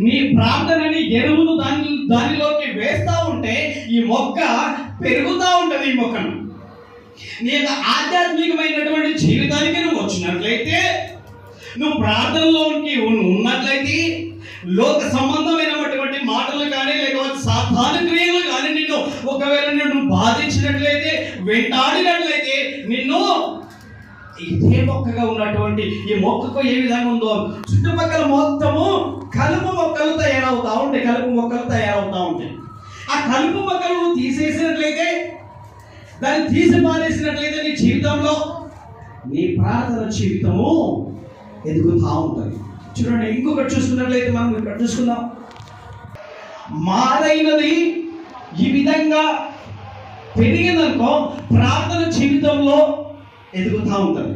నీ ప్రార్థనని ఎరువును దానిలోకి వేస్తా ఉంటే ఈ మొక్క పెరుగుతూ ఉంటుంది. ఈ మొక్కను నీ యొక్క ఆధ్యాత్మికమైనటువంటి జీవితానికి నువ్వు వచ్చినట్లయితే, నువ్వు ప్రార్థనలోకి ఉన్నట్లయితే, లోక సంబంధమైనటువంటి మాటలు కానీ లేకపోతే సాధారణ క్రియలు కానీ నిన్ను ఒకవేళ నిన్ను బాధించినట్లయితే, వెంటాడినట్లయితే, నిన్ను ఇదే మొక్కగా ఉన్నటువంటి ఈ మొక్కకు ఏ విధంగా ఉందో చుట్టుపక్కల మొత్తము కలుపు మొక్కలు తయారవుతా ఉంటాయి. కలుపు మొక్కలు తయారవుతా ఉంటాయి. ఆ కలుపు మొక్కలను తీసేసినట్లయితే, దాన్ని తీసి పారేసినట్లయితే నీ జీవితంలో నీ ప్రార్థన జీవితము ఎదుగుతూ ఉంటుంది. చూడండి, ఇంకొకటి చూసుకున్నట్లయితే మనం ఇక్కడ చూసుకుందాం. మారైనది ఈ విధంగా పెరిగిందనుకో ప్రార్థన జీవితంలో ఎదుగుతూ ఉంటుంది.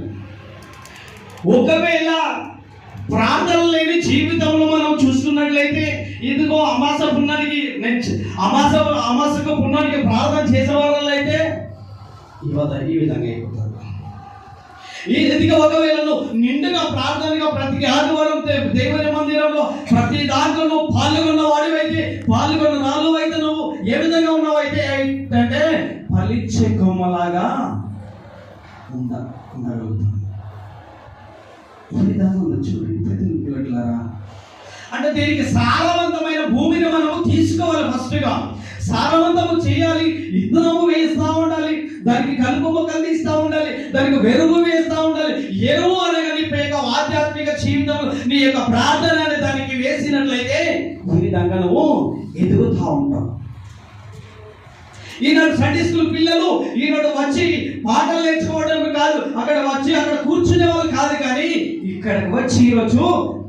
ఒకవేళ ప్రార్థన లేని జీవితంలో మనం చూసుకున్నట్లయితే, ఇదిగో అమాస పున్నానికి అమాసకు పున్నానికి ప్రార్థన చేసే వాళ్ళైతే ఈ విధంగా అయిపోతారు. ఇదిగా ఒకవేళ నువ్వు నిండుగా ప్రార్థనగా ప్రతి ఆదివారం దేవుని మందిరంలో ప్రతి దాంట్లో పాల్గొన్న వాడివైతే, పాల్గొన్న నాలుగు అయితే నువ్వు ఏ విధంగా ఉన్నావైతే అంటే ఫలించే కొమ్మలాగా ఉండగలుగుతాను. ఈ విధంగా ఉంది. చూడండి, అంటే దీనికి సారవంతమైన భూమిని మనము తీసుకోవాలి. ఫస్ట్గా సారవంతము చేయాలి. విత్తనము వేస్తూ ఉండాలి, దానికి కలుపు మొక్కలు తీస్తూ ఉండాలి, దానికి వెరువు వేస్తూ ఉండాలి. ఎరువు అనగా నీ యొక్క ఆధ్యాత్మిక జీవితం, నీ యొక్క ప్రార్థన అనే దానికి వేసినట్లయితే ఈ విధంగా నువ్వు ఎదుగుతూ ఉంటావు. ఈనాడు సండే స్కూల్ పిల్లలు ఈనాడు వచ్చి పాటలు నేర్చుకోవడం కాదు, అక్కడ వచ్చి అక్కడ కూర్చునే వాళ్ళు కాదు, కానీ ఇక్కడికి వచ్చి ఈరోజు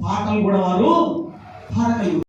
పాటలు కూడా వారు పాడగలుగుతారు.